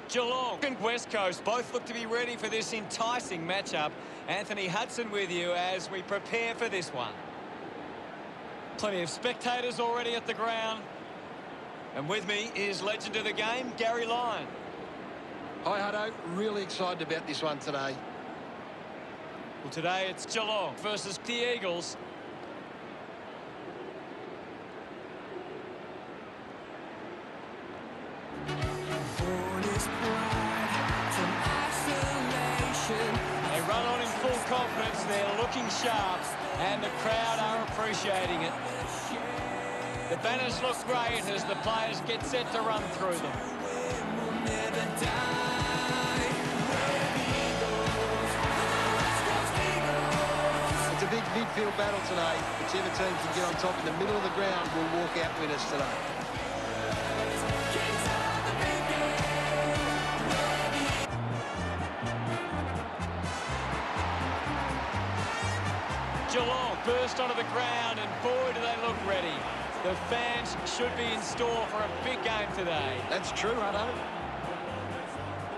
Geelong and West Coast both look to be ready for this enticing matchup. Anthony Hudson with you as we prepare for this one. Plenty of spectators already at the ground. And with me is legend of the game, Gary Lyon. Hi, Hutto. Really excited about this one today. Well, today it's Geelong versus the Eagles. They run on in full confidence, they're looking sharp, and the crowd are appreciating it. The banners look great as the players get set to run through them. It's a big midfield battle today. Whichever team can get on top in the middle of the ground will walk out winners today. Geelong burst onto the ground, and boy, do they look ready. The fans should be in store for a big game today. That's true, Hutto.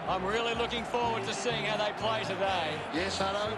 I'm really looking forward to seeing how they play today. Yes, Hutto.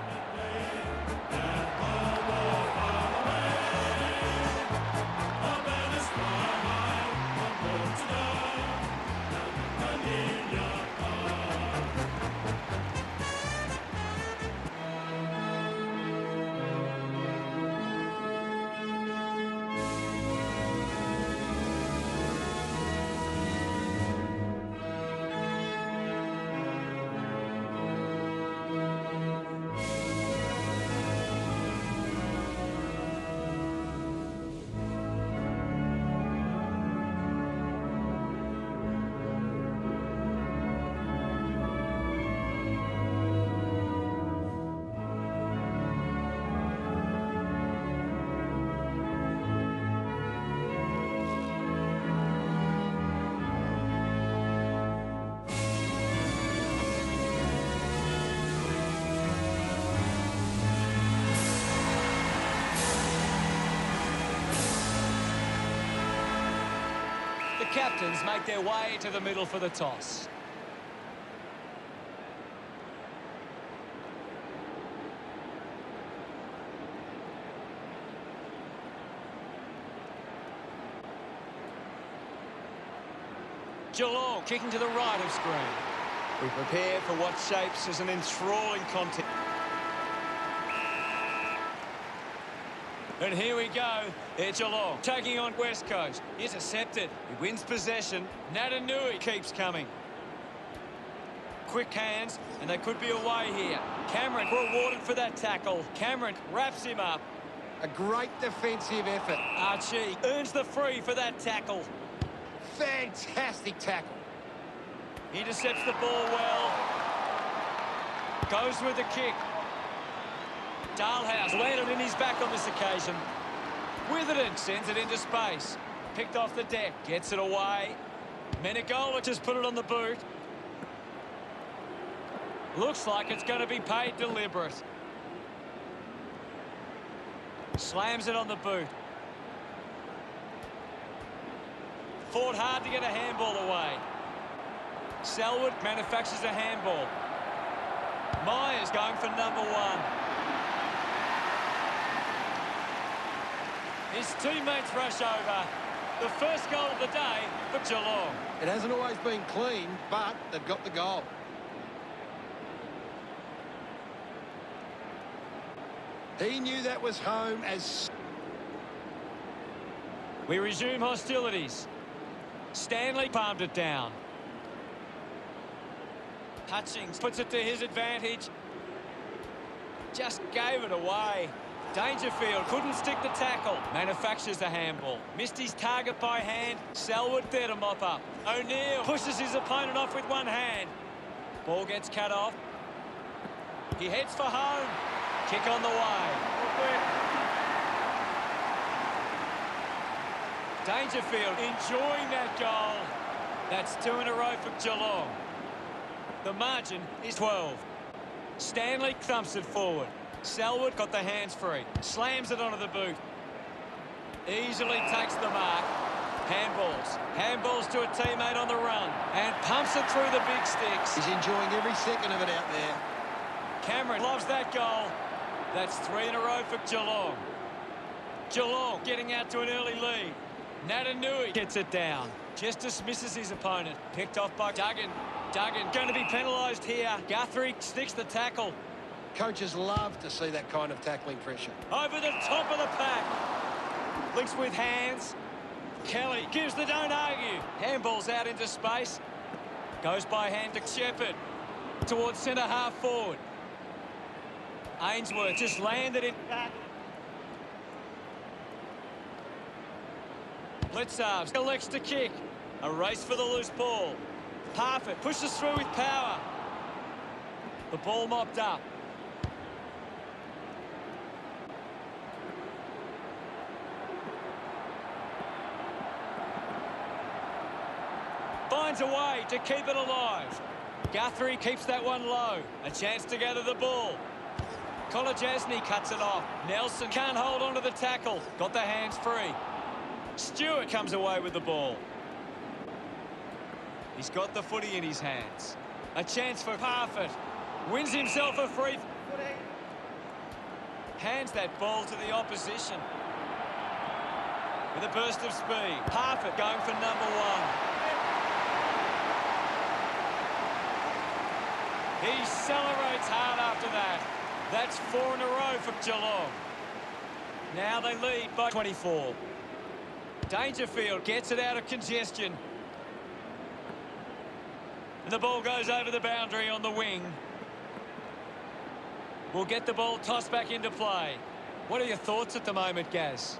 The captains make their way to the middle for the toss. Geelong kicking to the right of screen. We prepare for what shapes as an enthralling contest. And here we go. It's Geelong taking on West Coast. Intercepted. He wins possession. Natanui keeps coming. Quick hands, and they could be away here. Cameron rewarded for that tackle. Cameron wraps him up. A great defensive effort. Archie earns the free for that tackle. Fantastic tackle. Intercepts the ball well. Goes with the kick. Dalhouse landed in his back on this occasion. Witherden sends it into space. Picked off the deck, gets it away. Menegola just put it on the boot. Looks like it's going to be paid deliberate. Slams it on the boot. Fought hard to get a handball away. Selwood manufactures a handball. Myers going for number one. His teammates rush over. The first goal of the day for Geelong. It hasn't always been clean, but they've got the goal. He knew that was home as... We resume hostilities. Stanley palmed it down. Hutchings puts it to his advantage. Just gave it away. Dangerfield couldn't stick the tackle. Manufactures a handball. Missed his target by hand. Selwood there to mop up. O'Neill pushes his opponent off with one hand. Ball gets cut off. He heads for home. Kick on the way. Dangerfield enjoying that goal. That's 2 in a row for Geelong. The margin is 12. Stanley thumps it forward. Selwood got the hands free. Slams it onto the boot. Easily takes the mark. Handballs. Handballs to a teammate on the run. And pumps it through the big sticks. He's enjoying every second of it out there. Cameron loves that goal. That's 3 in a row for Geelong. Geelong getting out to an early lead. Natanui gets it down. Just dismisses his opponent. Picked off by Duggan. Duggan going to be penalised here. Guthrie sticks the tackle. Coaches love to see that kind of tackling pressure. Over the top of the pack. Links with hands. Kelly gives the don't argue. Handballs out into space. Goes by hand to Shepherd. Towards centre half forward. Ainsworth just landed it. Blitzarves elects to kick. A race for the loose ball. Parfitt pushes through with power. The ball mopped up. Finds a way to keep it alive. Guthrie keeps that one low. A chance to gather the ball. Kolajasny cuts it off. Nelson can't hold on to the tackle. Got the hands free. Stewart comes away with the ball. He's got the footy in his hands. A chance for Parfitt. Wins himself a free. Hands that ball to the opposition. With a burst of speed. Parfitt going for number 1. He celebrates hard after that. That's 4 in a row for Geelong. Now they lead by 24. Dangerfield gets it out of congestion. And the ball goes over the boundary on the wing. We'll get the ball tossed back into play. What are your thoughts at the moment, Gaz?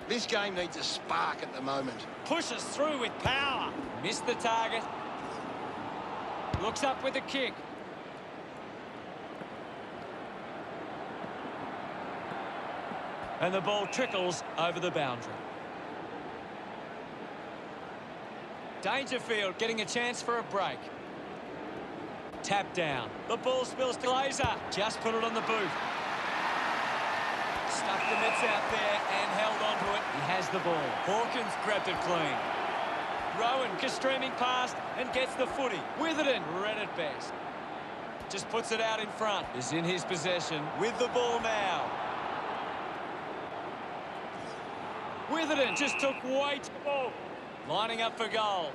This game needs a spark at the moment. Pushes through with power. Missed the target. Looks up with a kick. And the ball trickles over the boundary. Dangerfield getting a chance for a break. Tap down. The ball spills to Glazer. Just put it on the boot. Stuffed the mitts out there and held onto it. He has the ball. Hawkins grabbed it clean. Rowan just streaming past and gets the footy. Witherden read it best. Just puts it out in front. Is in his possession with the ball now. Witherden just took weight. Lining up for goal.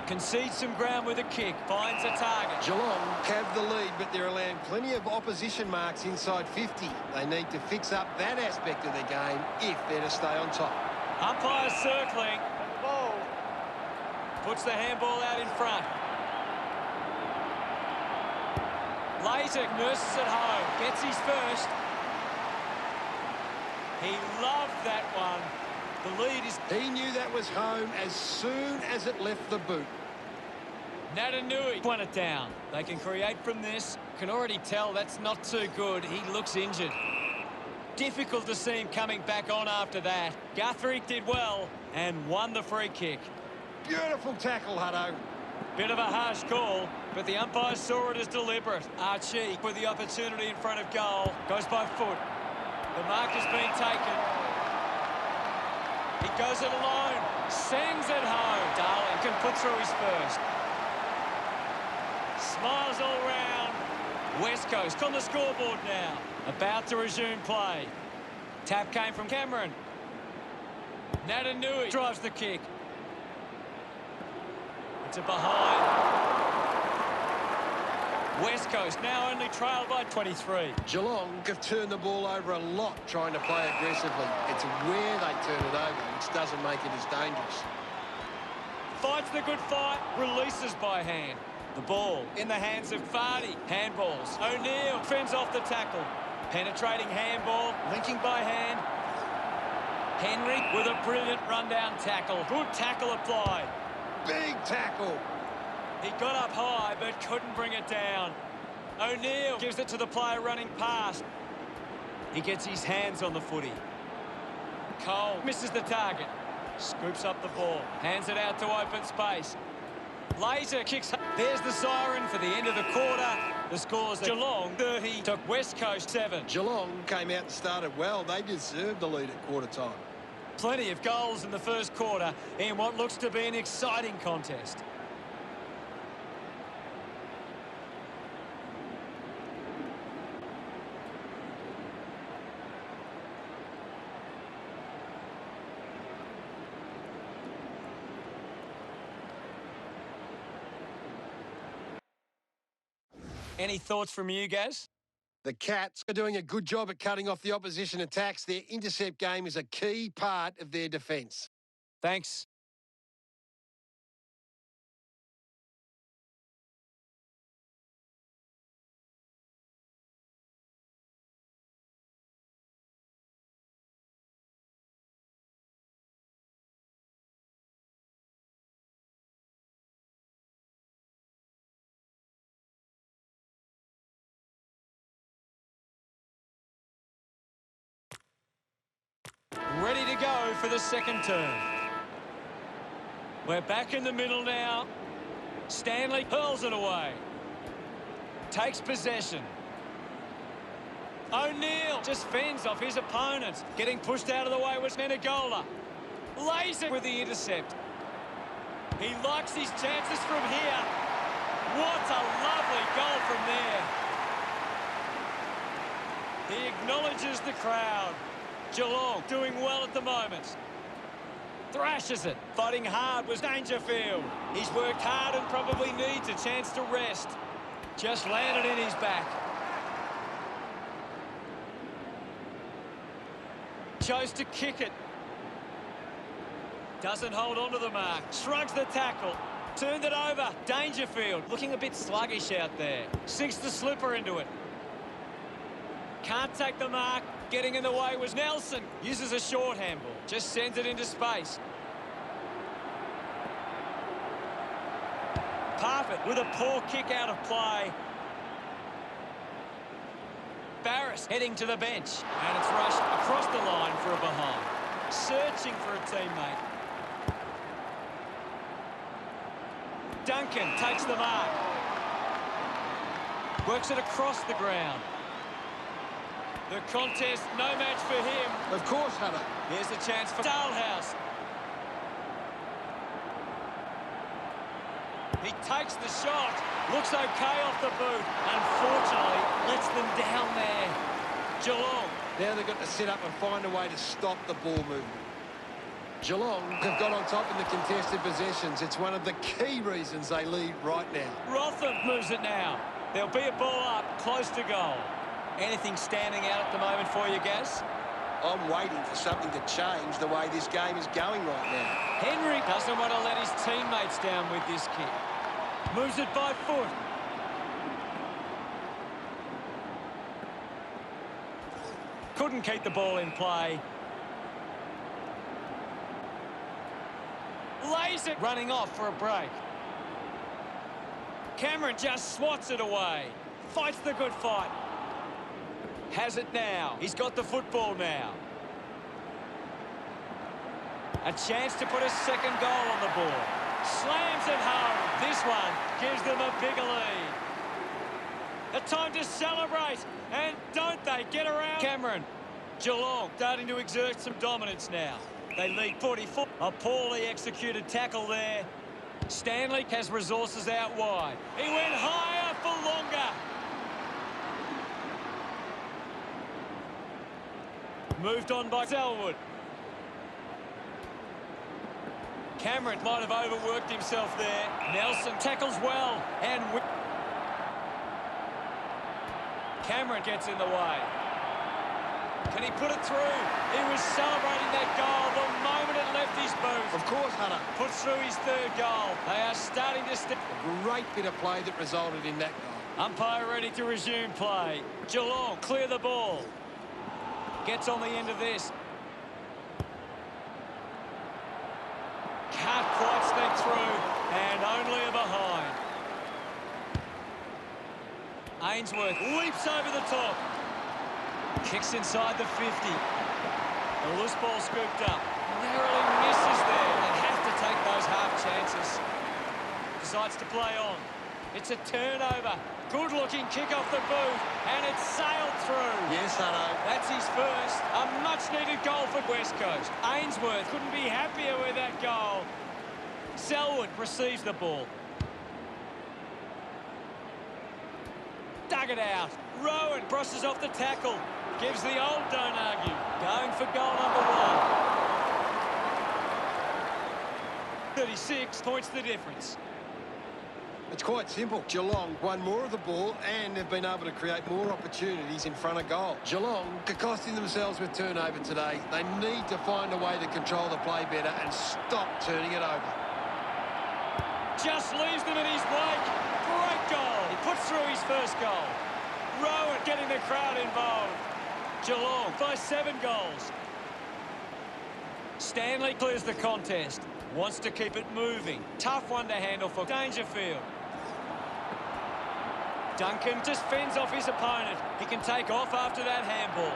Concedes some ground with a kick. Finds a target. Geelong have the lead, but they're allowing plenty of opposition marks inside 50. They need to fix up that aspect of their game if they're to stay on top. Umpire circling. Puts the handball out in front. Later nurses it home. Gets his first. He loved that one. The lead is... He knew that was home as soon as it left the boot. Natanui won it down. They can create from this. Can already tell that's not too good. He looks injured. Difficult to see him coming back on after that. Guthrie did well and won the free kick. Beautiful tackle, Hutto. Bit of a harsh call, but the umpire saw it as deliberate. Archie with the opportunity in front of goal. Goes by foot. The mark has been taken. He goes it alone. Sends it home. Darling can put through his first. Smiles all round. West Coast on the scoreboard now. About to resume play. Tap came from Cameron. Natanui drives the kick. It's a behind. West Coast now only trailed by 23. Geelong have turned the ball over a lot trying to play aggressively. It's where they turn it over which doesn't make it as dangerous. Fights the good fight, releases by hand. The ball in the hands of Vardy. Handballs. O'Neill fends off the tackle. Penetrating handball, linking by hand. Henry with a brilliant rundown tackle. Good tackle applied. Big tackle. He got up high but couldn't bring it down. O'Neill gives it to the player running past. He gets his hands on the footy. Cole misses the target. Scoops up the ball. Hands it out to open space. Laser kicks. There's the siren for the end of the quarter. The score's Geelong 30 to West Coast 7. Geelong came out and started well. They deserved the lead at quarter time. Plenty of goals in the first quarter in what looks to be an exciting contest. Any thoughts from you, Gaz? The Cats are doing a good job at cutting off the opposition attacks. Their intercept game is a key part of their defence. Thanks. Ready to go for the second turn. We're back in the middle now. Stanley hurls it away. Takes possession. O'Neill just fends off his opponent. Getting pushed out of the way was Menegola. Lays it with the intercept. He likes his chances from here. What a lovely goal from there. He acknowledges the crowd. Geelong doing well at the moment. Thrashes it. Fighting hard was Dangerfield. He's worked hard and probably needs a chance to rest. Just landed in his back. Chose to kick it. Doesn't hold on to the mark. Shrugs the tackle. Turned it over. Dangerfield looking a bit sluggish out there. Sinks the slipper into it. Can't take the mark. Getting in the way was Nelson. Uses a short handball. Just sends it into space. Parfitt with a poor kick out of play. Barris heading to the bench. And it's rushed across the line for a behind. Searching for a teammate. Duncan takes the mark. Works it across the ground. The contest, no match for him. Of course, Hunter. Here's the chance for Dalhouse. He takes the shot. Looks okay off the boot. Unfortunately, lets them down there. Geelong. Now they've got to sit up and find a way to stop the ball movement. Geelong have got on top in the contested possessions. It's one of the key reasons they lead right now. Rotham moves it now. There'll be a ball up, close to goal. Anything standing out at the moment for you, Gaz? I'm waiting for something to change the way this game is going right now. Henry doesn't want to let his teammates down with this kick. Moves it by foot. Couldn't keep the ball in play. Lays it, running off for a break. Cameron just swats it away. Fights the good fight. Has it now. He's got the football now. A chance to put a second goal on the board. Slams it home. This one gives them a bigger lead. A time to celebrate. And don't they get around Cameron. Geelong starting to exert some dominance now. They lead 44. A poorly executed tackle there. Stanley has resources out wide. He went higher for longer. Moved on by Selwood. Cameron might have overworked himself there. Nelson tackles well. And Cameron gets in the way. Can he put it through? He was celebrating that goal the moment it left his boot. Of course, Hunter. Puts through his third goal. They are starting to step. A great bit of play that resulted in that goal. Umpire ready to resume play. Geelong clear the ball. Gets on the end of this. Can't quite sneak through. And only a behind. Ainsworth leaps over the top. Kicks inside the 50. The loose ball scooped up. Narrowly misses there. They have to take those half chances. Decides to play on. It's a turnover. Good-looking kick off the boot, and it's sailed through. Yes, Hutto. That's his first. A much-needed goal for West Coast. Ainsworth couldn't be happier with that goal. Selwood receives the ball. Dug it out. Rowan crosses off the tackle. Gives the old don't argue. Going for goal number 1. 36 points the difference. It's quite simple. Geelong won more of the ball and have been able to create more opportunities in front of goal. Geelong are costing themselves with turnover today. They need to find a way to control the play better and stop turning it over. Just leaves them in his wake. Great goal. He puts through his first goal. Rowan getting the crowd involved. Geelong by 7 goals. Stanley clears the contest. Wants to keep it moving. Tough one to handle for Dangerfield. Duncan just fends off his opponent. He can take off after that handball.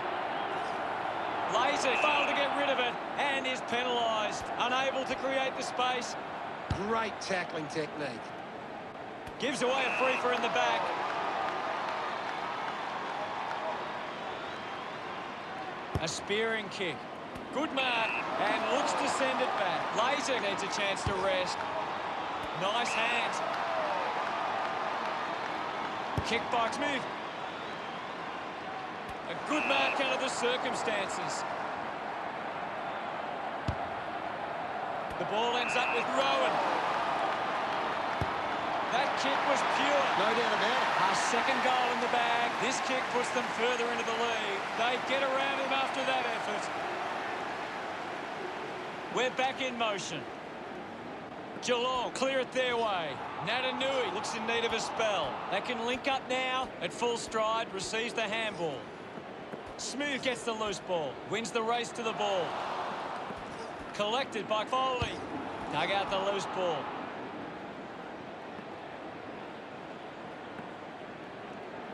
Laser failed to get rid of it and is penalised. Unable to create the space. Great tackling technique. Gives away a free for in the back. A spearing kick. Good mark and looks to send it back. Laser needs a chance to rest. Nice hands. Kick by Smith. A good mark under the circumstances. The ball ends up with Rowan. That kick was pure. No doubt about it. Our second goal in the bag. This kick puts them further into the lead. They get around him after that effort. We're back in motion. Geelong clear it their way. Natanui looks in need of a spell. They can link up now at full stride, receives the handball. Smooth gets the loose ball, wins the race to the ball. Collected by Foley. Dug out the loose ball.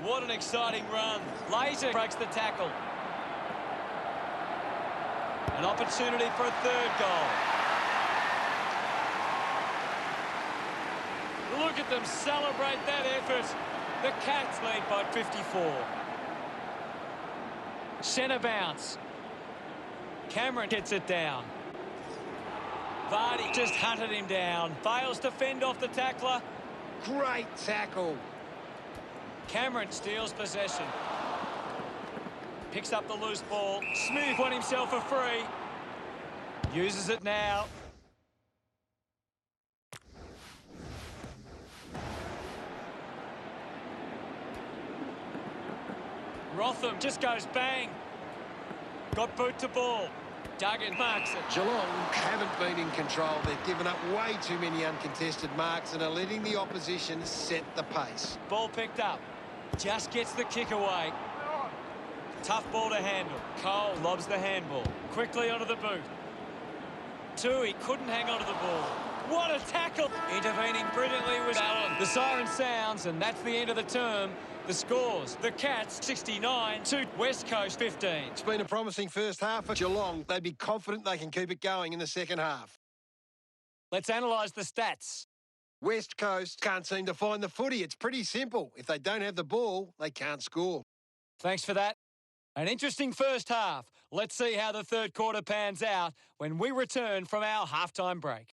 What an exciting run. Laser breaks the tackle. An opportunity for a third goal. Look at them celebrate that effort. The Cats lead by 54. Centre bounce. Cameron gets it down. Vardy just hunted him down. Fails to fend off the tackler. Great tackle. Cameron steals possession. Picks up the loose ball. Smooth won himself a free. Uses it now. Rotham just goes bang. Got boot to ball. Duggan marks it. Geelong haven't been in control. They've given up way too many uncontested marks and are letting the opposition set the pace. Ball picked up. Just gets the kick away. Tough ball to handle. Cole lobs the handball. Quickly onto the boot. Tui couldn't hang onto the ball. What a tackle! Intervening brilliantly was Allen. The siren sounds, and that's the end of the term. The scores, the Cats 69 to West Coast 15. It's been a promising first half for Geelong. They'd be confident they can keep it going in the second half. Let's analyse the stats. West Coast can't seem to find the footy. It's pretty simple. If they don't have the ball, they can't score. Thanks for that. An interesting first half. Let's see how the third quarter pans out when we return from our halftime break.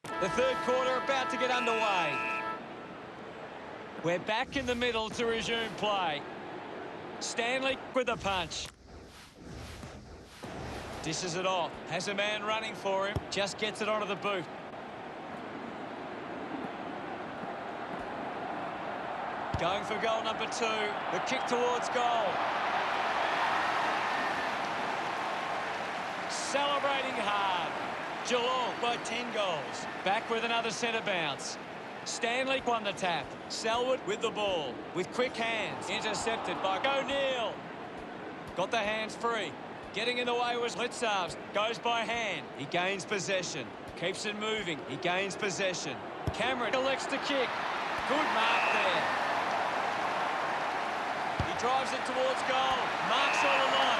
The third quarter about to get underway. We're back in the middle to resume play. Stanley with a punch. Dishes it off. Has a man running for him. Just gets it onto the boot. Going for goal number 2. The kick towards goal. Celebrating hard. Geelong by 10 goals. Back with another centre bounce. Stanley won the tap. Selwood with the ball. With quick hands. Intercepted by O'Neill. Got the hands free. Getting in the way was Litzarves. Goes by hand. He gains possession. Keeps it moving. He gains possession. Cameron elects to kick. Good mark there. He drives it towards goal. Marks all alone.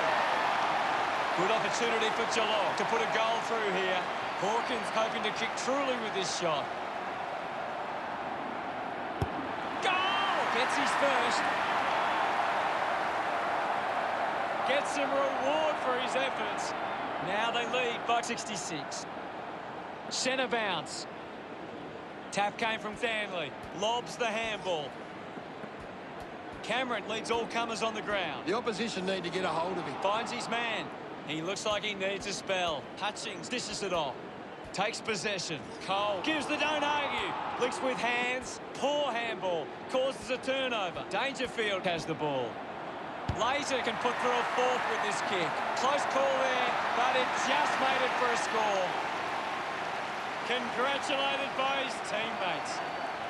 Good opportunity for Geelong to put a goal through here. Hawkins hoping to kick truly with this shot. Goal! Gets his first. Gets some reward for his efforts. Now they lead by 66. Centre bounce. Tap came from Stanley. Lobs the handball. Cameron leads all comers on the ground. The opposition need to get a hold of him. Finds his man. He looks like he needs a spell. Hutchings dishes it off. Takes possession. Cole gives the don't argue. Links with hands. Poor handball. Causes a turnover. Dangerfield has the ball. Laser can put through a fourth with this kick. Close call there, but it just made it for a score. Congratulated by his teammates.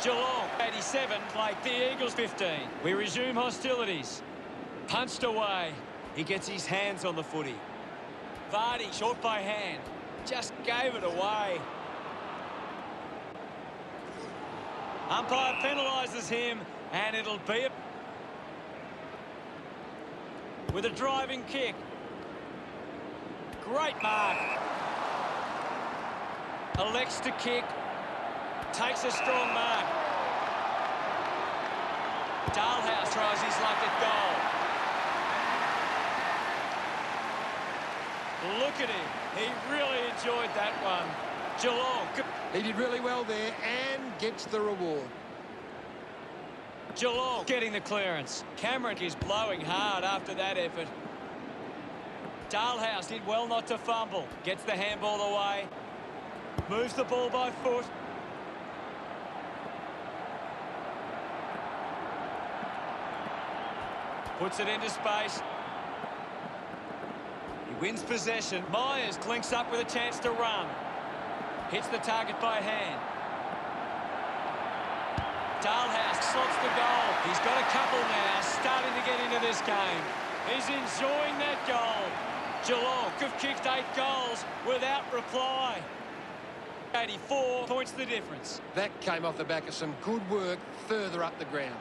Geelong, 87, like the Eagles, 15. We resume hostilities. Punched away. He gets his hands on the footy. Vardy, short by hand. Just gave it away. Umpire penalises him, and it'll be with a driving kick. Great mark. Elects to kick. Takes a strong mark. Dalhouse tries his luck at goal. Look at him. He really enjoyed that one. Geelong. He did really well there and gets the reward. Geelong getting the clearance. Cameron is blowing hard after that effort. Dalhouse did well not to fumble. Gets the handball away. Moves the ball by foot. Puts it into space. He wins possession. Myers clinks up with a chance to run. Hits the target by hand. Dalhouse slots the goal. He's got a couple now, starting to get into this game. He's enjoying that goal. Geelong have kicked 8 goals without reply. 84 points the difference. That came off the back of some good work further up the ground.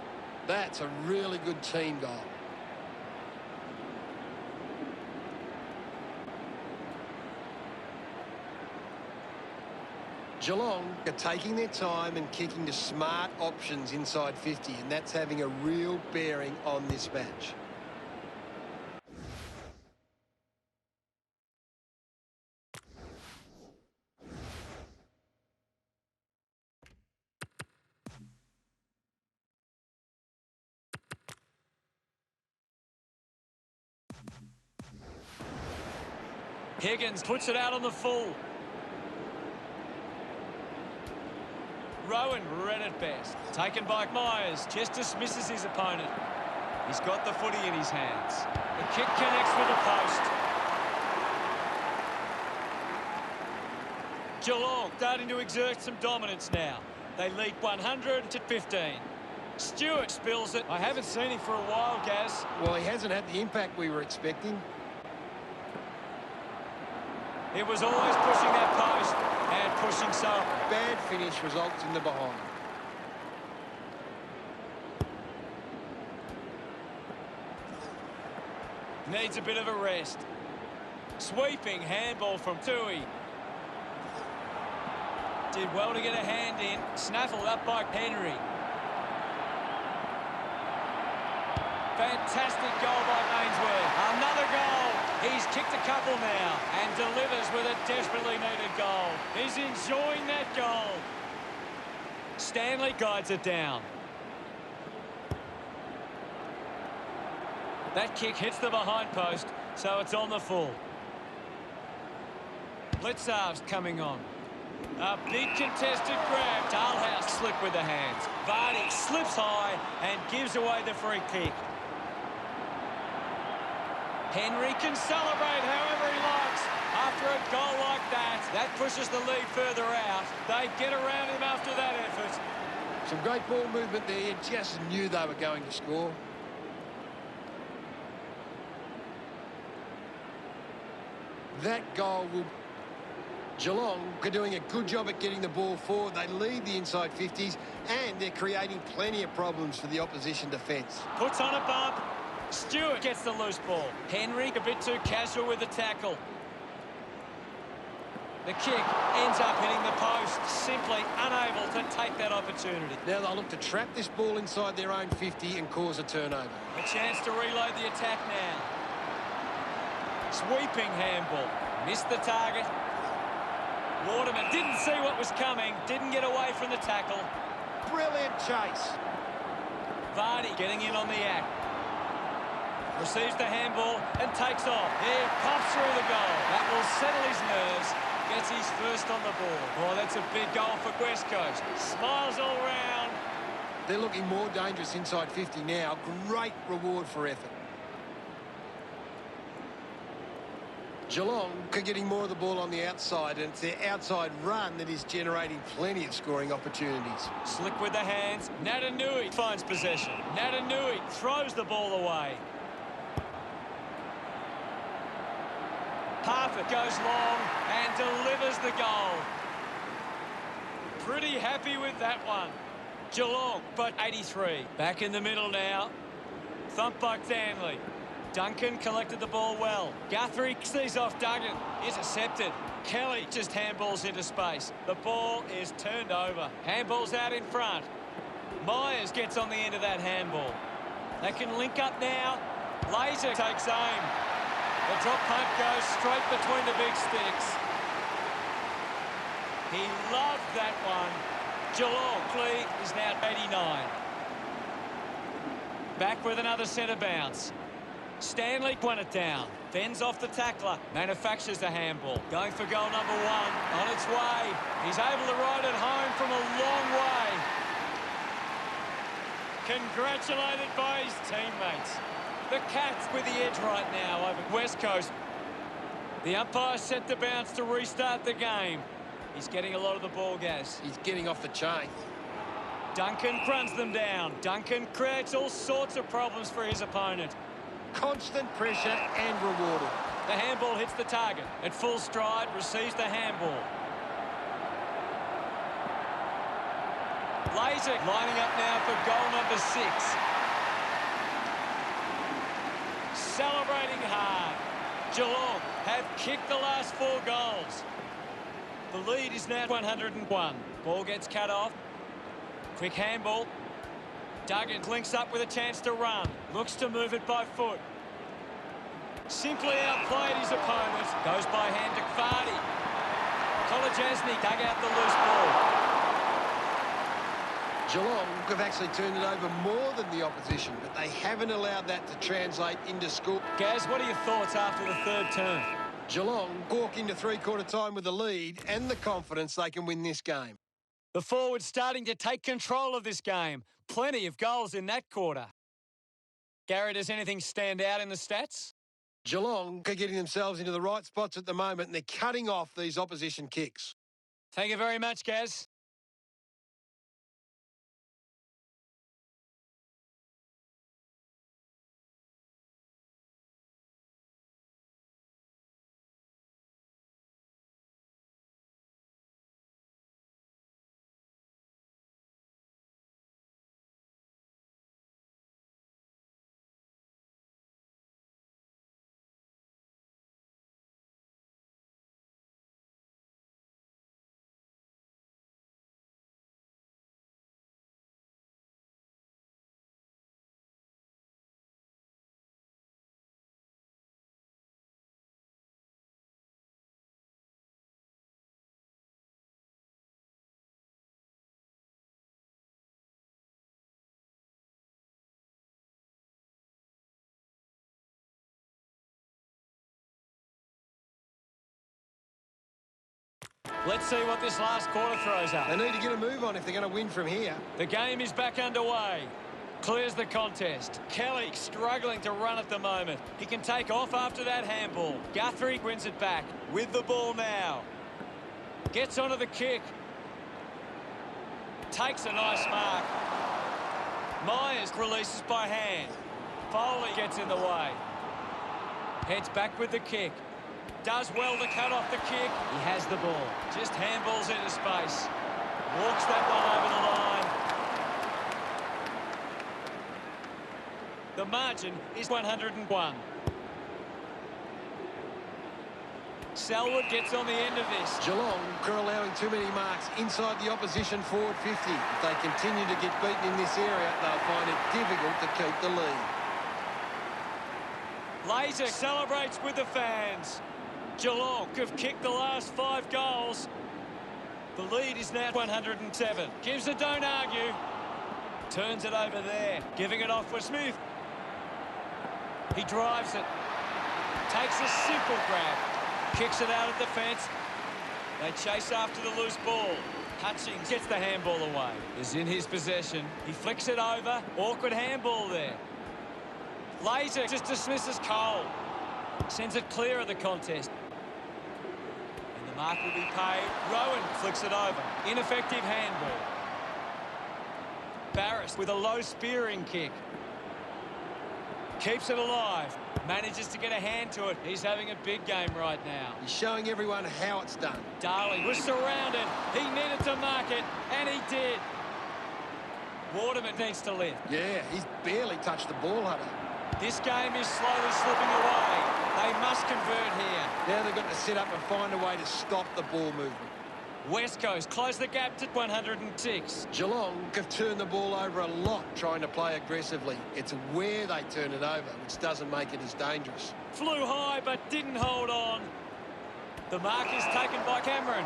That's a really good team goal. Geelong are taking their time and kicking to smart options inside 50, and that's having a real bearing on this match. Higgins puts it out on the full. Rowan read it best. Taken by Myers. Just dismisses his opponent. He's got the footy in his hands. The kick connects with the post. Geelong starting to exert some dominance now. They lead 100 to 15. Stewart spills it. I haven't seen him for a while, Gaz. Well, he hasn't had the impact we were expecting. It was always pushing that post and pushing some. Bad finish results in the behind. Needs a bit of a rest. Sweeping handball from Tui. Did well to get a hand in. Snaffled up by Henry. Fantastic goal by Ainsworth. Another goal. He's kicked a couple now and delivers with a desperately needed goal. He's enjoying that goal. Stanley guides it down. That kick hits the behind post, so it's on the full. Blitzarv's coming on. A big contested grab. Dalhouse slip with the hands. Vardy slips high and gives away the free kick. Henry can celebrate however he likes. After a goal like that, that pushes the lead further out. They get around him after that effort. Some great ball movement there. You just knew they were going to score. That goal will... Geelong are doing a good job at getting the ball forward. They lead the inside 50s and they're creating plenty of problems for the opposition defence. Puts on a bump. Stewart gets the loose ball. Henry a bit too casual with the tackle. The kick ends up hitting the post, simply unable to take that opportunity. Now they'll look to trap this ball inside their own 50 and cause a turnover. A chance to reload the attack now. Sweeping handball. Missed the target. Waterman didn't see what was coming, didn't get away from the tackle. Brilliant chase. Vardy getting in on the act. Receives the handball and takes off. He pops through the goal. That will settle his nerves. Gets his first on the ball. Oh, that's a big goal for West Coast. Smiles all round. They're looking more dangerous inside 50 now. Great reward for effort. Geelong are getting more of the ball on the outside, and it's their outside run that is generating plenty of scoring opportunities. Slick with the hands. Natanui finds possession. Natanui throws the ball away. Parfitt goes long and delivers the goal. Pretty happy with that one. Geelong, but 83. Back in the middle now. Thumped by Stanley. Duncan collected the ball well. Guthrie sees off Duggan. Intercepted. Kelly just handballs into space. The ball is turned over. Handball's out in front. Myers gets on the end of that handball. They can link up now. Laser takes aim. The drop punt goes straight between the big sticks. He loved that one. Geelong lead is now 89. Back with another centre bounce. Stanley won it down. Fends off the tackler. Manufactures the handball. Going for goal number one. On its way. He's able to ride it home from a long way. Congratulated by his teammates. The Cats with the edge right now over West Coast. The umpire set the bounce to restart the game. He's getting a lot of the ball gas. He's getting off the chain. Duncan runs them down. Duncan creates all sorts of problems for his opponent. Constant pressure and rewarded. The handball hits the target. At full stride, receives the handball. Laser lining up now for goal number 6. Celebrating hard. Geelong have kicked the last 4 goals. The lead is now 101. Ball gets cut off. Quick handball. Duggan links up with a chance to run. Looks to move it by foot. Simply outplayed his opponent. Goes by hand to Vardy. Kolajasny dug out the loose ball. Geelong have actually turned it over more than the opposition, but they haven't allowed that to translate into score. Gaz, what are your thoughts after the third term? Geelong walk into three-quarter time with the lead and the confidence they can win this game. The forward starting to take control of this game. Plenty of goals in that quarter. Gary, does anything stand out in the stats? Geelong are getting themselves into the right spots at the moment, and they're cutting off these opposition kicks. Thank you very much, Gaz. Let's see what this last quarter throws up. They need to get a move on if they're going to win from here. The game is back underway. Clears the contest. Kelly struggling to run at the moment. He can take off after that handball. Guthrie wins it back with the ball now. Gets onto the kick. Takes a nice mark. Myers releases by hand. Foley gets in the way. Heads back with the kick. Does well to cut off the kick. He has the ball. Just handballs into space. Walks that one over the line. The margin is 101. Selwood gets on the end of this. Geelong are allowing too many marks inside the opposition forward 50. If they continue to get beaten in this area, they'll find it difficult to keep the lead. Laser celebrates with the fans. Geelong have kicked the last 5 goals. The lead is now 107. Gives a don't argue. Turns it over there. Giving it off for Smith. He drives it. Takes a simple grab. Kicks it out of defence. They chase after the loose ball. Hutchings gets the handball away. Is in his possession. He flicks it over. Awkward handball there. Laser just dismisses Cole. Sends it clear of the contest. And the mark will be paid. Rowan flicks it over. Ineffective handball. Barris with a low spearing kick. Keeps it alive. Manages to get a hand to it. He's having a big game right now. He's showing everyone how it's done. Darling was surrounded. He needed to mark it, and he did. Waterman needs to lift. Yeah, he's barely touched the ball, Hunter. This game is slowly slipping away. They must convert here. Now they've got to set up and find a way to stop the ball movement. West Coast close the gap to 106. Geelong have turned the ball over a lot trying to play aggressively. It's where they turn it over, which doesn't make it as dangerous. Flew high but didn't hold on. The mark is taken by Cameron.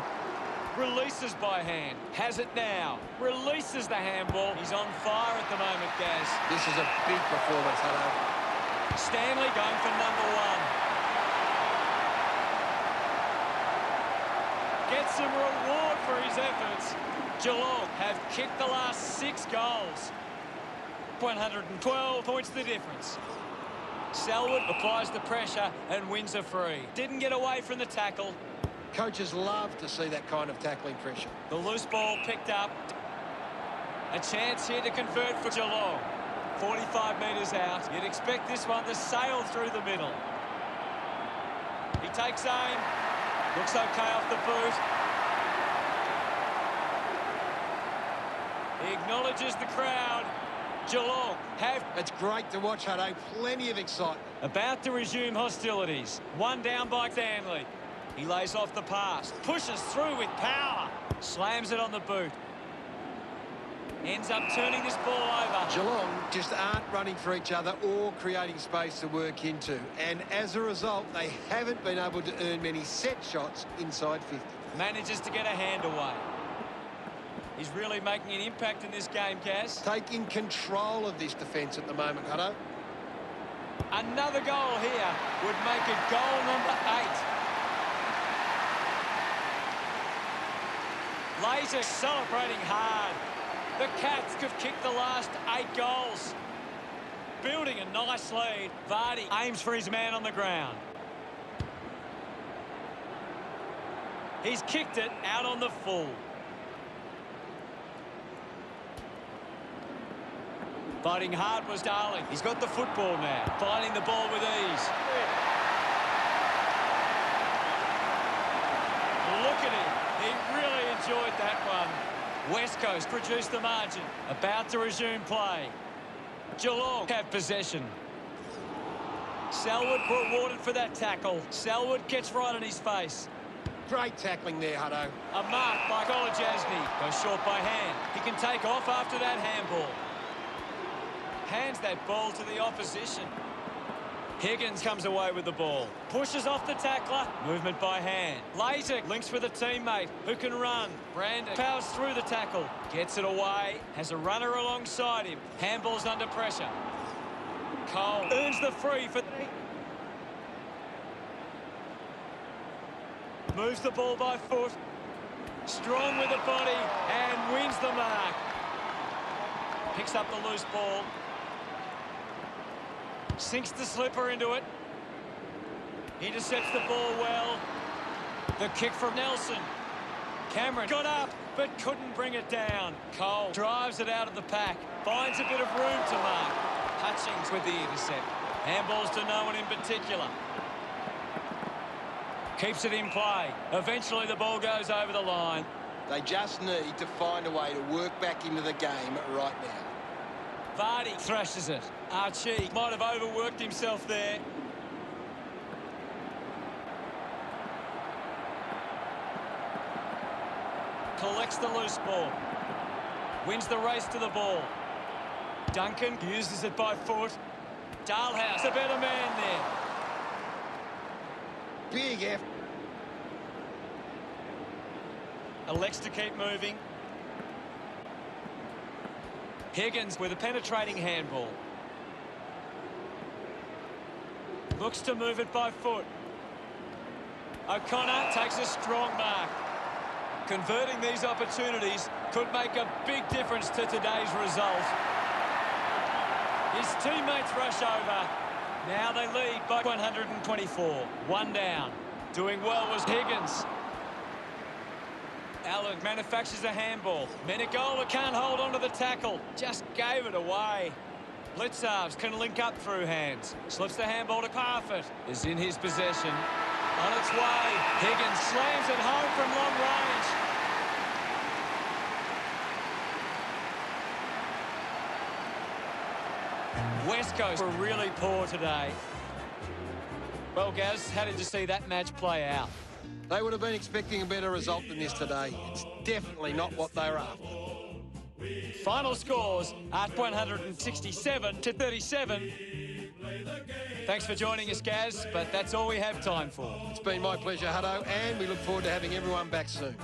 Releases by hand. Has it now. Releases the handball. He's on fire at the moment, Gaz. This is a big performance, Hunter. Stanley going for number 1. Gets some reward for his efforts. Geelong have kicked the last 6 goals. 112 points the difference. Selwood applies the pressure and wins a free. Didn't get away from the tackle. Coaches love to see that kind of tackling pressure. The loose ball picked up. A chance here to convert for Geelong. 45 metres out. You'd expect this one to sail through the middle. He takes aim. Looks okay off the boot. He acknowledges the crowd. Geelong have... It's great to watch, Hutto. Plenty of excitement. About to resume hostilities. One down by Stanley. He lays off the pass. Pushes through with power. Slams it on the boot. Ends up turning this ball over. Geelong just aren't running for each other or creating space to work into. And as a result, they haven't been able to earn many set shots inside 50. Manages to get a hand away. He's really making an impact in this game, Gaz. Taking control of this defence at the moment, Hutto. Another goal here would make it goal number 8. Laser celebrating hard. The Cats have kicked the last 8 goals. Building a nice lead. Vardy aims for his man on the ground. He's kicked it out on the full. Fighting hard was Darling. He's got the football now. Finding the ball with ease. Look at him. He really enjoyed that one. West Coast produced the margin. About to resume play. Geelong have possession. Selwood rewarded for that tackle. Selwood gets right on his face. Great tackling there, Hutto. A mark by Golajasny. Goes short by hand. He can take off after that handball. Hands that ball to the opposition. Higgins comes away with the ball. Pushes off the tackler. Movement by hand. Laser links with a teammate who can run. Brandon powers through the tackle. Gets it away. Has a runner alongside him. Handball's under pressure. Cole earns the free for... Moves the ball by foot. Strong with the body and wins the mark. Picks up the loose ball. Sinks the slipper into it. Intercepts the ball well. The kick from Nelson. Cameron got up, but couldn't bring it down. Cole drives it out of the pack. Finds a bit of room to mark. Hutchings with the intercept. Handballs to no one in particular. Keeps it in play. Eventually the ball goes over the line. They just need to find a way to work back into the game right now. Vardy thrashes it. Archie might have overworked himself there. Collects the loose ball. Wins the race to the ball. Duncan uses it by foot. Dalhouse, a better man there. Big effort. Elects to keep moving. Higgins with a penetrating handball. Looks to move it by foot. O'Connor takes a strong mark. Converting these opportunities could make a big difference to today's result. His teammates rush over. Now they lead by 124. One down. Doing well was Higgins. Allen manufactures a handball. Menegola can't hold on to the tackle. Just gave it away. Blitzarves can link up through hands. Slips the handball to Parfitt. Is in his possession. On its way. Higgins slams it home from long range. West Coast were really poor today. Well, Gaz, how did you see that match play out? They would have been expecting a better result than this today. It's definitely not what they were after. Final scores at 167 to 37. Thanks for joining us, Gaz, but that's all we have time for. It's been my pleasure, Hutto, and we look forward to having everyone back soon.